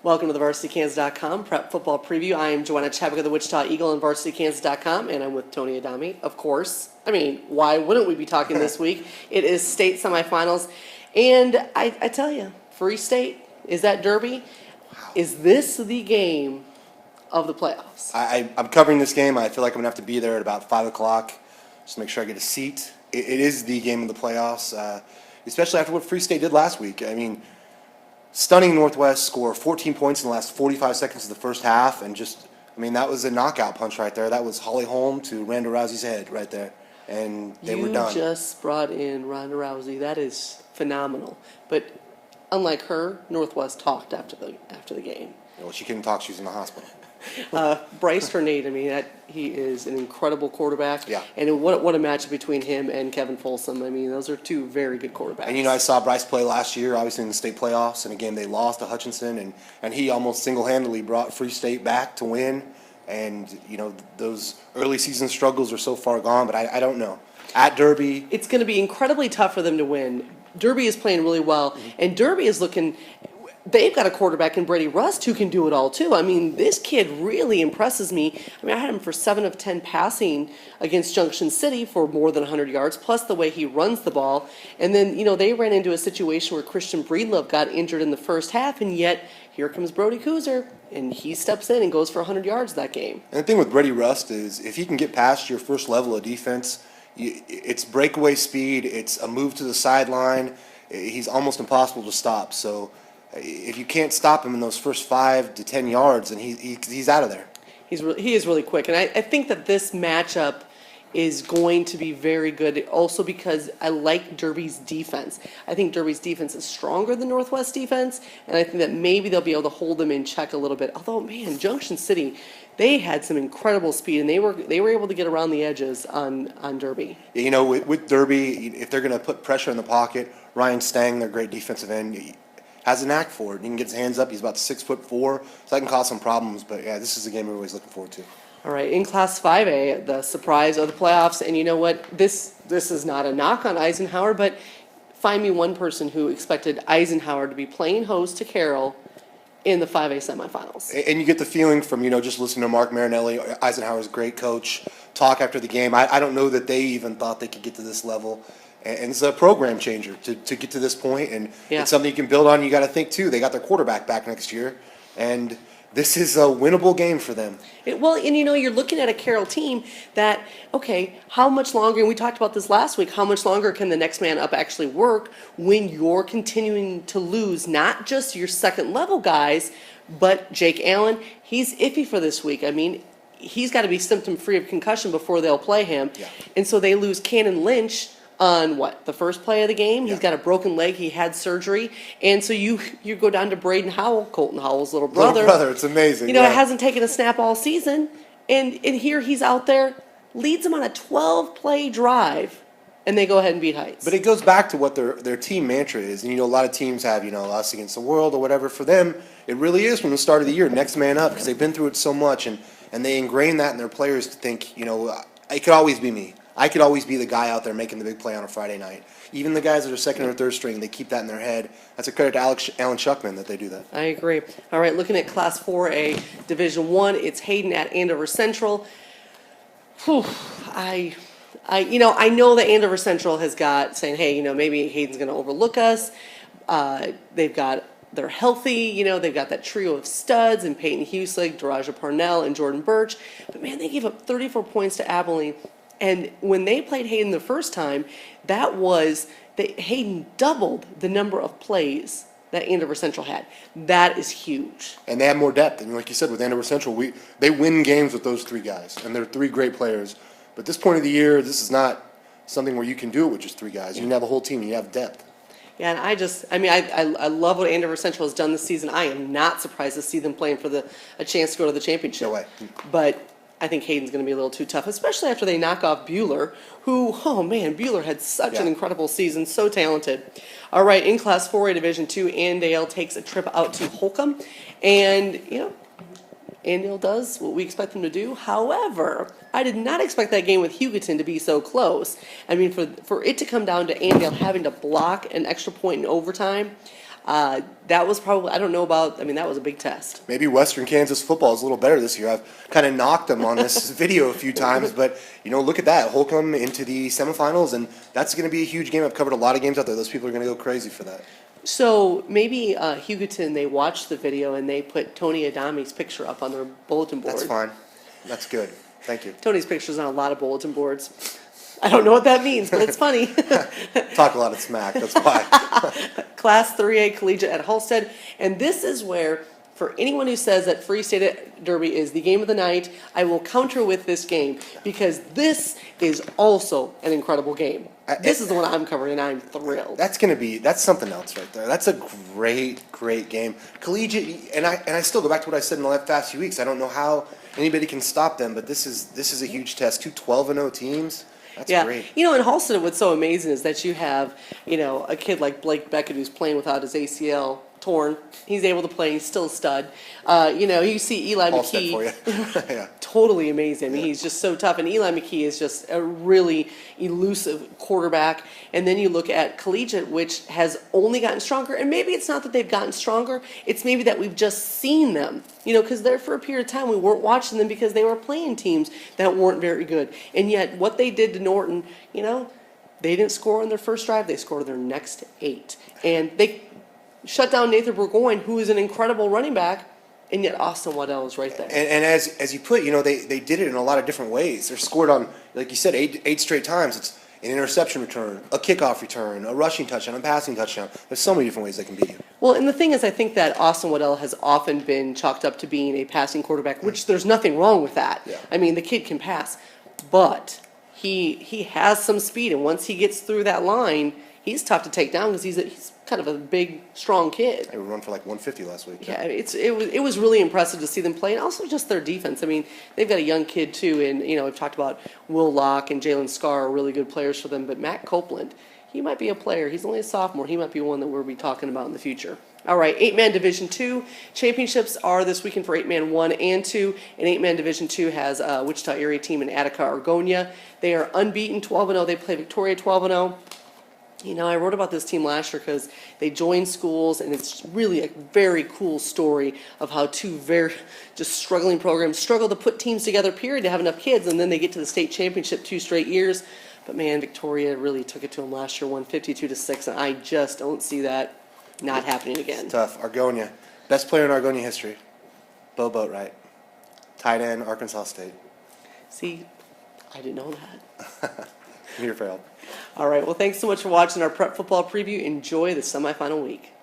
Welcome to the VarsityKansas.com Prep Football Preview. I am Joanna, Chadwick of the Wichita Eagle and VarsityKansas.com, and I'm with Tony Adame, of course. I mean, why wouldn't we be talking this week? It is state semifinals, and I tell you, Free State, is that Derby? Wow. Is this the game of the playoffs? I'm covering this game. I feel like I'm going to have to be there at about 5 o'clock just to make sure I get a seat. It is the game of the playoffs, especially after what Free State did last week. I mean, stunning Northwest score 14 points in the last 45 seconds of the first half, and that was a knockout punch right there. That was Holly Holm to Ronda Rousey's head right there, and they were done. You just brought in Ronda Rousey. That is phenomenal. But unlike her, Northwest talked after the game. Well, she couldn't talk. She was in the hospital. Bryce Hernade, he is an incredible quarterback. Yeah. And what a matchup between him and Kevin Folsom. those are two very good quarterbacks. And, I saw Bryce play last year, obviously in the state playoffs, and a game they lost to Hutchinson, and he almost single-handedly brought Free State back to win. And, those early season struggles are so far gone, but I don't know. At Derby, it's going to be incredibly tough for them to win. Derby is playing really well, and Derby is looking... They've got a quarterback in Brady Rust who can do it all, too. This kid really impresses me. I had him for 7 of 10 passing against Junction City for more than 100 yards, plus the way he runs the ball. And then, they ran into a situation where Christian Breedlove got injured in the first half, and yet here comes Brody Kuzer, and he steps in and goes for 100 yards that game. And the thing with Brady Rust is if he can get past your first level of defense, it's breakaway speed, it's a move to the sideline. He's almost impossible to stop. So if you can't stop him in those first 5 to 10 yards, then he's out of there. He is really quick, and I think that this matchup is going to be very good also because I like Derby's defense. I think Derby's defense is stronger than Northwest defense, and I think that maybe they'll be able to hold them in check a little bit. Although, man, Junction City, they had some incredible speed, and they were able to get around the edges on Derby. With Derby, if they're going to put pressure in the pocket, Ryan Stang, their great defensive end, has a knack for it. He can get his hands up. He's about 6'4", so that can cause some problems. But yeah, this is a game we're always looking forward to. All right, in Class 5A, the surprise of the playoffs, and you know what? This is not a knock on Eisenhower, but find me one person who expected Eisenhower to be playing host to Carroll in the 5A semifinals. And you get the feeling from just listening to Mark Marinelli, Eisenhower's great coach, talk after the game. I don't know that they even thought they could get to this level. And it's a program changer to get to this point, and It's something you can build on. You got to think, too, they got their quarterback back next year, and this is a winnable game for them. You're looking at a Carroll team that, okay, how much longer, and we talked about this last week, how much longer can the next man up actually work when you're continuing to lose not just your second-level guys, but Jake Allen, he's iffy for this week. He's got to be symptom-free of concussion before they'll play him. Yeah. And so they lose Cannon Lynch on the first play of the game. Yeah. He's got a broken leg. He had surgery. And so you go down to Braden Howell, Colton Howell's little brother. It's amazing. It hasn't taken a snap all season. And here he's out there, leads them on a 12-play drive, and they go ahead and beat Heights. But it goes back to what their team mantra is. And, a lot of teams have, us against the world or whatever. For them, it really is from the start of the year, next man up, because they've been through it so much. And they ingrain that in their players to think, it could always be me. I could always be the guy out there making the big play on a Friday night. Even the guys that are second or third string, they keep that in their head. That's a credit to Alan Shuckman that they do that. I agree. All right, looking at Class 4A, Division I, it's Hayden at Andover Central. I know that Andover Central has got saying, hey, maybe Hayden's going to overlook us. They're healthy, they've got that trio of studs and Peyton Husig, Daraja Parnell, and Jordan Birch. But man, they gave up 34 points to Abilene. And when they played Hayden the first time, Hayden doubled the number of plays that Andover Central had. That is huge. And they have more depth. And like you said, with Andover Central, they win games with those 3 guys. And they're 3 great players. But at this point of the year, this is not something where you can do it with just 3 guys. You can have a whole team and you have depth. Yeah, and I love what Andover Central has done this season. I am not surprised to see them playing for a chance to go to the championship. No way. But I think Hayden's going to be a little too tough, especially after they knock off Buhler, who, Buhler had such an incredible season, so talented. All right, in Class 4A Division II, Andale takes a trip out to Holcomb, and, Andale does what we expect them to do. However, I did not expect that game with Hugoton to be so close. For it to come down to Andale having to block an extra point in overtime, That was probably, I don't know about, I mean, that was a big test. Maybe Western Kansas football is a little better this year. I've kind of knocked them on this video a few times, but look at that. Holcomb into the semifinals, and that's going to be a huge game. I've covered a lot of games out there. Those people are going to go crazy for that. So maybe Hugoton, they watched the video and they put Tony Adame's picture up on their bulletin board. That's fine. That's good. Thank you. Tony's picture's on a lot of bulletin boards. I don't know what that means, but it's funny. Talk a lot of smack, that's why. Class 3A Collegiate at Halstead. And this is where, for anyone who says that Free State Derby is the game of the night, I will counter with this game because this is also an incredible game. This is the one I'm covering, and I'm thrilled. That's something else right there. That's a great game. Collegiate, and I still go back to what I said in the past few weeks. I don't know how anybody can stop them, but this is a huge test. Two 12-0 teams. That's great. In Halstead, what's so amazing is that you have, a kid like Blake Beckett who's playing without his ACL torn. He's able to play. He's still a stud. You see Eli Halstead McKee. for you. Yeah. Totally amazing. I mean, he's just so tough. And Eli McKee is just a really elusive quarterback. And then you look at Collegiate, which has only gotten stronger. And maybe it's not that they've gotten stronger. It's maybe that we've just seen them. Because there for a period of time we weren't watching them because they were playing teams that weren't very good. And yet what they did to Norton, they didn't score on their first drive. They scored their next 8. And they shut down Nathan Burgoyne, who is an incredible running back. And yet Austin Waddell is right there. And as you put, they did it in a lot of different ways. They're scored on, like you said, eight straight times. It's an interception return, a kickoff return, a rushing touchdown, a passing touchdown. There's so many different ways they can beat you. Well, and the thing is, I think that Austin Waddell has often been chalked up to being a passing quarterback, which there's nothing wrong with that. Yeah. I mean, the kid can pass, but he has some speed, and once he gets through that line, he's tough to take down because he's kind of a big, strong kid. They would run for like 150 last week. Yeah, it was really impressive to see them play, and also just their defense. I mean, they've got a young kid too, and we've talked about Will Locke and Jalen Scarr are really good players for them, but Matt Copeland, he might be a player. He's only a sophomore. He might be one that we'll be talking about in the future. All right, 8-man Division II championships are this weekend for 8-man 1 and 2. And 8-man Division II has a Wichita area team in Attica, Argonia. They are unbeaten, 12-0. They play Victoria 12-0. I wrote about this team last year because they joined schools, and it's really a very cool story of how two very just struggling programs struggle to put teams together, period, to have enough kids, and then they get to the state championship 2 straight years. But man, Victoria really took it to them last year, won 52-6, and I just don't see that not happening again. It's tough. Argonia, best player in Argonia history, Bo Boatwright, tight end, Arkansas State. See, I didn't know that. I'm here for help. All right, well, thanks so much for watching our prep football preview. Enjoy the semifinal week.